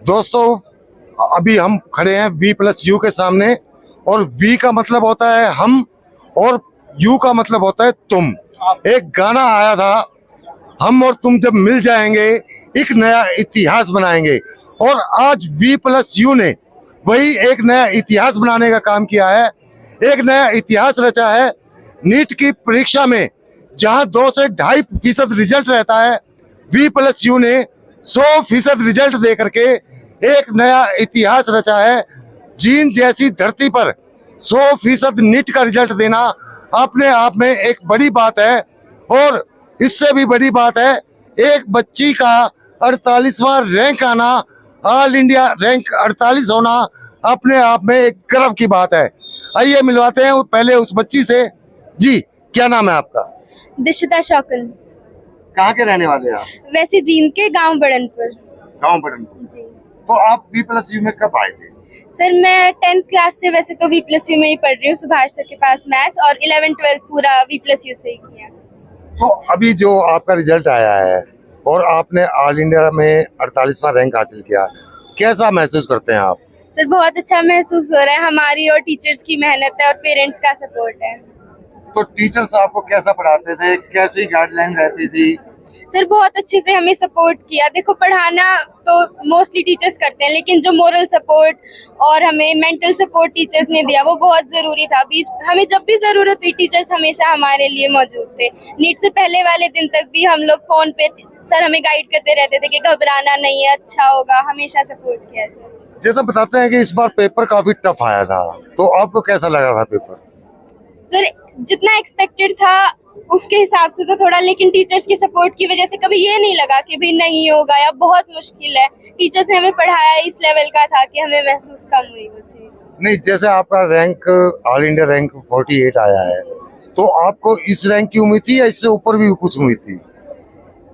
दोस्तों, अभी हम खड़े हैं V+U के सामने, और V का मतलब होता है हम और U का मतलब होता है तुम। एक गाना आया था, हम और तुम जब मिल जाएंगे एक नया इतिहास बनाएंगे, और आज V+U ने वही एक नया इतिहास बनाने का काम किया है। एक नया इतिहास रचा है। नीट की परीक्षा में जहां 2 से 2.5% रिजल्ट रहता है, V+U ने 100% रिजल्ट दे करके एक नया इतिहास रचा है। जींद जैसी धरती पर 100% नीट का रिजल्ट देना अपने आप में एक बड़ी बात है, और इससे भी बड़ी बात है एक बच्ची का 48वां रैंक आना, ऑल इंडिया रैंक 48 होना अपने आप में एक गर्व की बात है। आइए मिलवाते हैं पहले उस बच्ची से। जी, क्या नाम है आपका? दिशिता शौकन। कहाँ के रहने वाले हैं आप? वैसे जींद के गांव बड़नपुर। गाँव बड़नपुर। जी तो आप V+U में कब आए थे? सर, मैं 10th क्लास से वैसे तो V+U में ही पढ़ रही हूँ, सुभाष सर के पास मैथ्स, और 11th-12th पूरा V+U से ही किया। तो अभी जो आपका रिजल्ट आया है और आपने ऑल इंडिया में 48वां रैंक हासिल किया, कैसा महसूस करते हैं आप? सर, बहुत अच्छा महसूस हो रहा है। हमारी और टीचर्स की मेहनत है और पेरेंट्स का सपोर्ट है। तो टीचर्स आपको कैसा पढ़ाते थे, कैसी गाइडलाइन रहती थी? सर, बहुत अच्छे से हमें सपोर्ट किया। देखो, पढ़ाना तो मोस्टली टीचर्स करते हैं, लेकिन जो मोरल सपोर्ट और हमें मेंटल सपोर्ट टीचर्स ने दिया वो बहुत ज़रूरी था। हमें जब भी ज़रूरत हुई टीचर्स हमेशा हमारे लिए मौजूद थे। नीट से पहले वाले दिन तक भी हम लोग फ़ोन पे सर हमें गाइड करते रहते थे कि घबराना नहीं है, अच्छा होगा, हमेशा सपोर्ट किया सर। जैसा बताते हैं कि इस बार पेपर काफी टफ आया था, तो आपको कैसा लगा था पेपर? सर, जितना एक्सपेक्टेड था उसके हिसाब से तो थोड़ा, लेकिन टीचर्स के सपोर्ट की वजह से कभी ये नहीं लगा कि भाई नहीं होगा या बहुत मुश्किल है। टीचर्स ने हमें पढ़ाया इस लेवल का था कि हमें महसूस कम हुई वो चीज़। नहीं, जैसे आपका रैंक ऑल इंडिया रैंक 48 आया है, तो आपको इस रैंक की उम्मीद थी या इससे ऊपर भी कुछ उम्मीद थी?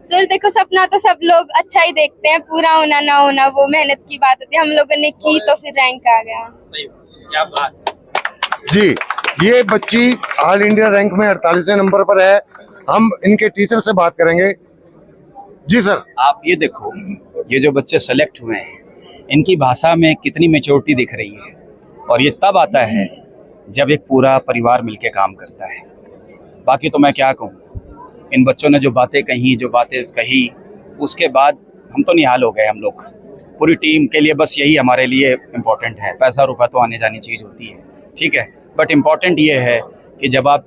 सर देखो, सपना तो सब लोग अच्छा ही देखते हैं, पूरा होना ना होना वो मेहनत की बात होती है। हम लोगों ने की तो फिर रैंक आ गया। क्या बात जी, ये बच्ची ऑल इंडिया रैंक में 48वें नंबर पर है। हम इनके टीचर से बात करेंगे। जी सर। आप ये देखो, ये जो बच्चे सेलेक्ट हुए हैं इनकी भाषा में कितनी मैच्योरिटी दिख रही है, और ये तब आता है जब एक पूरा परिवार मिलके काम करता है। बाकी तो मैं क्या कहूँ, इन बच्चों ने जो बातें कही उसके बाद हम तो निहाल हो गए। हम लोग पूरी टीम के लिए बस यही हमारे लिए इम्पोर्टेंट है। पैसा रुपया तो आने जानी चीज़ होती है, ठीक है, बट इम्पॉर्टेंट ये है कि जब आप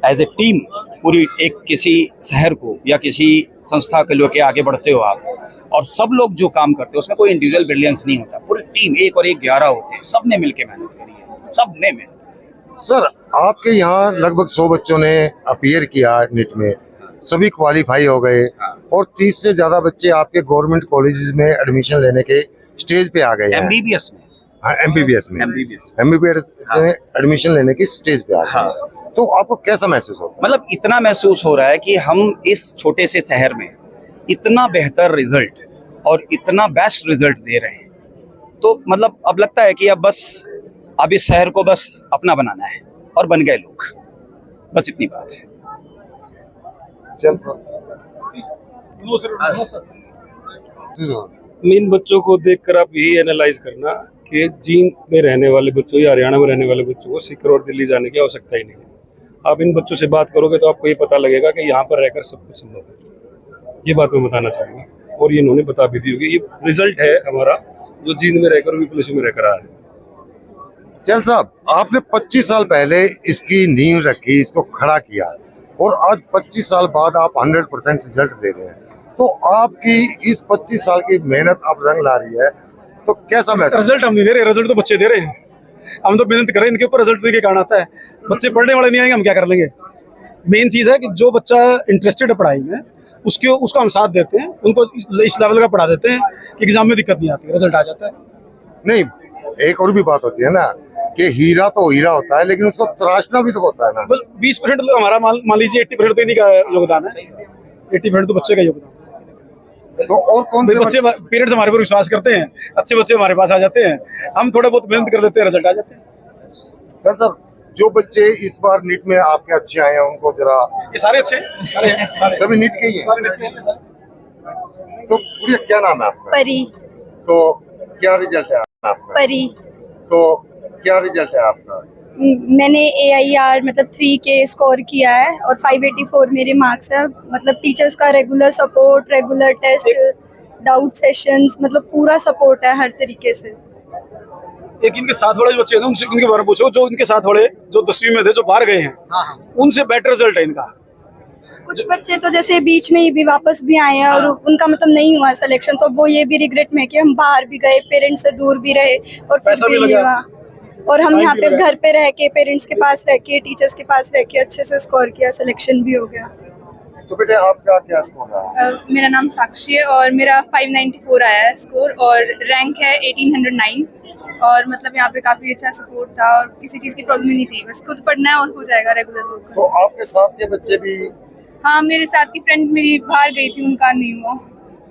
एज ए टीम पूरी एक किसी शहर को या किसी संस्था को लेके आगे बढ़ते हो आप, और सब लोग जो काम करते हो उसमें कोई इंडिविजुअल ब्रिलियंस नहीं होता, पूरी टीम 1 और 1 11 होते हैं, सब ने मिलकर मेहनत करी है, सब ने मेहनत करी है। सर, आपके यहाँ लगभग 100 बच्चों ने अपीयर किया नीट में, सभी क्वालिफाई हो गए, और 30 से ज्यादा बच्चे आपके गवर्नमेंट कॉलेजेस में एडमिशन लेने के स्टेज पे आ गए हैं। MBBS में, हाँ, MBBS में हाँ। एडमिशन लेने की स्टेज पे आ गए हैं। तो आपको कैसा महसूस होता है? मतलब इतना महसूस हो रहा है कि हम इस छोटे से शहर में इतना बेहतर रिजल्ट और इतना बेस्ट रिजल्ट दे रहे हैं, तो मतलब अब लगता है कि अब इस शहर को बस अपना बनाना है, और बन गए लोग, बस इतनी बात है। चल इन बच्चों को देखकर आप यही एनालाइज करना कि जींद में रहने वाले बच्चों या हरियाणा में रहने वाले बच्चों को सिक्कर और दिल्ली जाने की आवश्यकता ही नहीं है। आप इन बच्चों से बात करोगे तो आपको ये पता लगेगा कि यहाँ पर रहकर सब कुछ संभव है। ये बात मैं बताना चाहूँगा, और ये इन्होंने बता भी दी होगी। ये रिजल्ट है हमारा जो जींद में रहकर V+U में रहकर आया है। चल साहब, आपने 25 साल पहले इसकी नींव रखी, इसको खड़ा किया, और आज 25 साल बाद आप 100% रिजल्ट दे रहे हैं, तो आपकी इस 25 साल की मेहनत अब रंग ला रही है, तो कैसा महसूस? रिजल्ट हम नहीं दे रहे, रिजल्ट तो बच्चे दे रहे हैं। हम तो मेहनत कर रहे हैं, इनके ऊपर रिजल्ट के कारण आता है। बच्चे पढ़ने वाले नहीं आएंगे, हम क्या कर लेंगे? मेन चीज़ है कि जो बच्चा इंटरेस्टेड है पढ़ाई में उसको हम साथ देते हैं, उनको इस लेवल का पढ़ा देते हैं कि एग्जाम में दिक्कत नहीं आती, रिजल्ट आ जाता है। नहीं, एक और भी बात होती है ना कि हीरा तो हीरा होता है, लेकिन उसको तराशना भी तो होता है ना। बस 20% हमारा मान लीजिए, 80% तो इन्हीं का योगदान है, 80% तो बच्चे का योगदान। तो और कौन से बच्चे पेरेंट्स हमारे पर विश्वास करते हैं, अच्छे बच्चे हमारे पास आ जाते हैं, हम थोड़ा बहुत मेहनत कर लेते हैं, रिजल्ट आ जाते हैं। सर, जो बच्चे इस बार नीट में आपके अच्छे आए हैं उनको जरा। ये सारे अच्छे हैं, सभी नीट के ही हैं। तो प्रिया, क्या नाम है आपका? परी। तो क्या रिजल्ट है आपका? परी तो क्या रिजल्ट है आपका? मैंने AIR मतलब 3K स्कोर किया है और 584 मेरे मार्क्स है। मतलब टीचर्स का regular support, regular test, doubt sessions, मतलब पूरा सपोर्ट है हर तरीके से। एक इनके साथ वाले जो बच्चे हैं ना, उनसे इनके बारे में पूछो, जो इनके साथ वाले जो 10वीं में थे, जो बाहर गए हैं, उनसे बेटर रिजल्ट है इनका। कुछ बच्चे तो जैसे बीच में ही भी वापस भी आए हैं और उनका मतलब नहीं हुआ सिलेक्शन, तो वो ये भी रिग्रेट में कि हम बाहर भी गए, पेरेंट्स से दूर भी रहे और फिर पैसा भी भी नहीं लगा। हुआ। और हम टाइम यहाँ भी पे लगा। घर पे रह के, पेरेंट्स के पास रह के, टीचर्स के पास रह के अच्छे से स्कोर किया, सिलेक्शन भी हो गया। तो बेटे आपका क्या स्कोर रहा? मेरा नाम साक्षी है और मेरा 594 आया है स्कोर और रैंक है 1809। और मतलब यहाँ पे काफी अच्छा सपोर्ट था और किसी चीज़ की प्रॉब्लम ही नहीं थी, बस खुद पढ़ना है और हो जाएगा रेगुलर वर्क। तो आपके साथ के बच्चे भी? हाँ, मेरे साथ की फ्रेंड्स मेरी बाहर गई थी, उनका नहीं हुआ,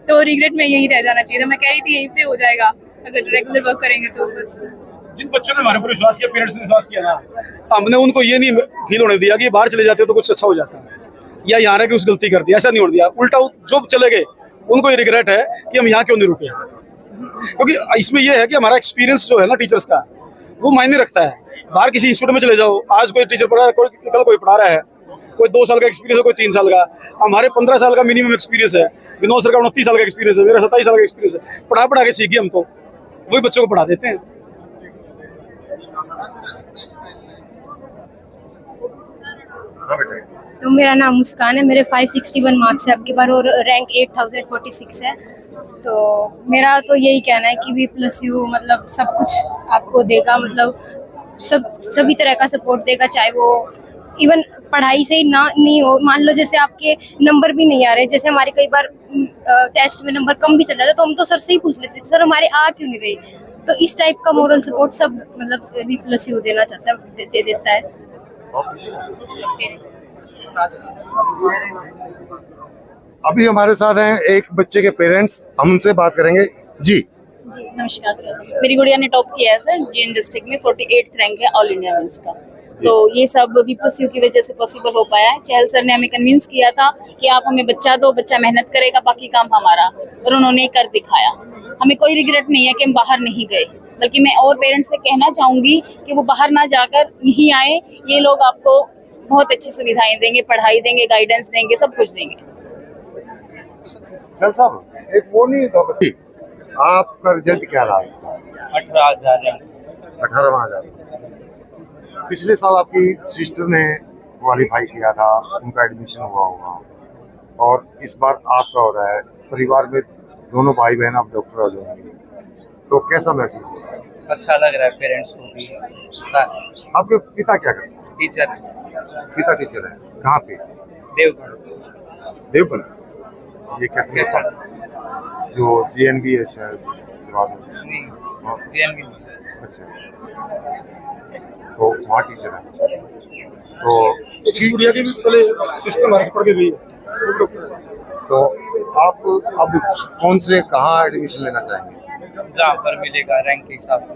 तो रिग्रेट में यही रह जाना चाहिए था। मैं कह रही थी यहीं पे हो जाएगा अगर रेगुलर वर्क करेंगे तो बस। जिन बच्चों ने हमारे ऊपर विश्वास किया, पेरेंट्स ने विश्वास किया ना, हमने उनको ये नहीं फील होने दिया कि बाहर चले जाते तो कुछ अच्छा हो जाता है या यहाँ रह के कुछ गलती कर दी, ऐसा नहीं होने दिया। उल्टा जो चले गए उनको ये रिग्रेट है कि हम यहाँ क्यों नहीं रुके, क्योंकि इसमें यह है कि हमारा एक्सपीरियंस जो है ना टीचर्स का, वो मायने रखता है। बाहर किसी इंस्टीट्यूट में चले जाओ, आज कोई टीचर पढ़ा है, कल कोई पढ़ा रहा है, कोई 2 साल का एक्सपीरियंस है, कोई 3 साल का। हमारे 15 साल का मिनिमम एक्सपीरियंस है, विनोद सर का 29 साल का एक्सपीरियंस है, मेरा 27 साल का एक्सपीरियंस है। पढ़ा के सीखिए, हम तो वही बच्चों को पढ़ा देते हैं। हाँ बेटे। तो मेरा नाम मुस्कान है, मेरे 561 मार्क्स है आपके बार और रैंक 8046 है। तो मेरा तो यही कहना है कि V+U मतलब सब कुछ आपको देगा, मतलब सभी तरह का सपोर्ट देगा, चाहे वो इवन पढ़ाई से ही ना नहीं हो। मान लो जैसे आपके नंबर भी नहीं आ रहे, जैसे हमारे कई बार टेस्ट में नंबर कम भी चल जाता तो हम तो सर से ही पूछ लेते थे, सर हमारे आ क्यों नहीं रही। तो इस टाइप का मोरल सपोर्ट सब मतलब V+U देना चाहता है, दे देता है। अभी हमारे साथ हैं एक बच्चे के पेरेंट्स, हम उनसे बात करेंगे। जी जी नमस्कार सर, मेरी गुड़िया ने टॉप किया है सर जीएन डिस्ट्रिक्ट में, 48th रैंक है ऑल इंडिया में इसका। तो ये सब V+U की वजह से पॉसिबल हो पाया है। चहल सर ने हमें कन्विंस किया था कि आप हमें बच्चा दो, बच्चा मेहनत करेगा, बाकी काम हमारा, और उन्होंने कर दिखाया। हमें कोई रिग्रेट नहीं है कि हम बाहर नहीं गए, बल्कि मैं और पेरेंट्स से कहना चाहूँगी कि वो बाहर ना जाकर यहीं आए। ये लोग आपको बहुत अच्छी सुविधाएं देंगे, पढ़ाई देंगे, गाइडेंस देंगे, सब कुछ देंगे। चल साहब एक वो नहीं था बच्ची, आपका रिजल्ट क्या रहा इस बार? 18,000। पिछले साल आपकी सिस्टर ने क्वालिफाई किया था, उनका एडमिशन हुआ होगा, और इस बार आपका हो रहा है। परिवार में दोनों भाई बहन आप डॉक्टर हो जाएंगे, तो कैसा महसूस हो रहा है? अच्छा लग रहा है पेरेंट्स को भी। आपके पिता क्या करते हैं? टीचर पिता टीचर है, कहाँ पे? देवबंद। ये कहते हैं जो GNV है शायद जवाब में। अच्छा, तो वहाँ टीचर है। तो इस गुड़िया की भी पहले सिस्टर हमारे से पढ़ के गई है। तो आप अब कौन से कहाँ एडमिशन लेना चाहेंगे? जहाँ पर मिलेगा रैंक के हिसाब से।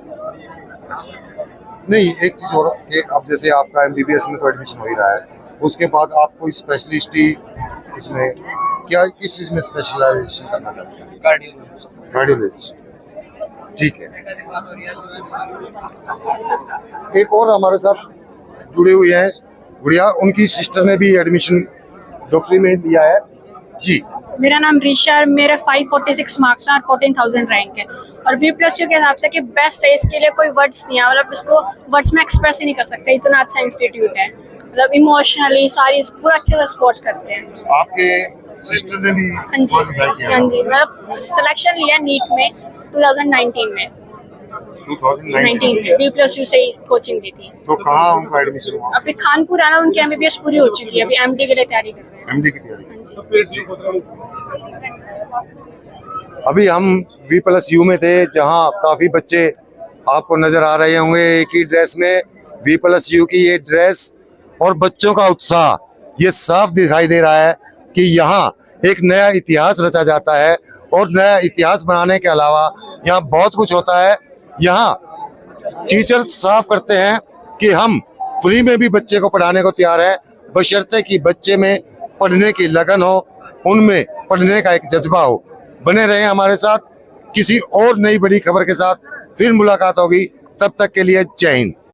नहीं, एक चीज़ और कि अब जैसे आपका MBBS में तो एडमिशन हो ही रहा है, उसके बाद आप कोई स्पेशलिस्ट ही इसमें क्या, किस चीज़ में स्पेशलाइजेशन करना चाहते हैं? कार्डियोलॉजिस्ट। ठीक है। एक और हमारे साथ जुड़े हुए हैं गुड़िया, उनकी सिस्टर ने भी एडमिशन डॉक्टरी में लिया है। जी मेरा नाम ऋषा है, मेरा 546 मार्क्स हैं और 14,000 रैंक है। और V+U के हिसाब से कि बेस्ट है, इसके लिए कोई वर्ड्स नहीं है, मतलब इसको वर्ड्स में एक्सप्रेस ही नहीं कर सकते, इतना अच्छा इंस्टीट्यूट है। मतलब इमोशनली सारी पूरा अच्छे से सपोर्ट करते हैं। आपके सिस्टर ने भी हाँ जी, qualify किया हाँ है? जी, मतलब सिलेक्शन लिया नीट में 2019 में। 2019 में V+U से ही कोचिंग दी थी। तो कहाँ उनका एडमिशन हुआ? अभी खानपुर आना, उनकी MBBS पूरी हो चुकी है, अभी MD के लिए तैयारी कर रहे हैं। MD की तैयारी। अभी हम V+U में थे, जहाँ काफी बच्चे आपको नजर आ रहे होंगे एक ही ड्रेस में। V+U की ये ड्रेस और बच्चों का उत्साह, ये साफ दिखाई दे रहा है कि यहाँ एक नया इतिहास रचा जाता है, और नया इतिहास बनाने के अलावा यहाँ बहुत कुछ होता है। यहाँ टीचर साफ करते हैं कि हम फ्री में भी बच्चे को पढ़ाने को तैयार है, बशर्ते कि बच्चे में पढ़ने की लगन हो, उनमें पढ़ने का एक जज्बा हो। बने रहें हमारे साथ। किसी और नई बड़ी खबर के साथ फिर मुलाकात होगी। तब तक के लिए जय हिंद।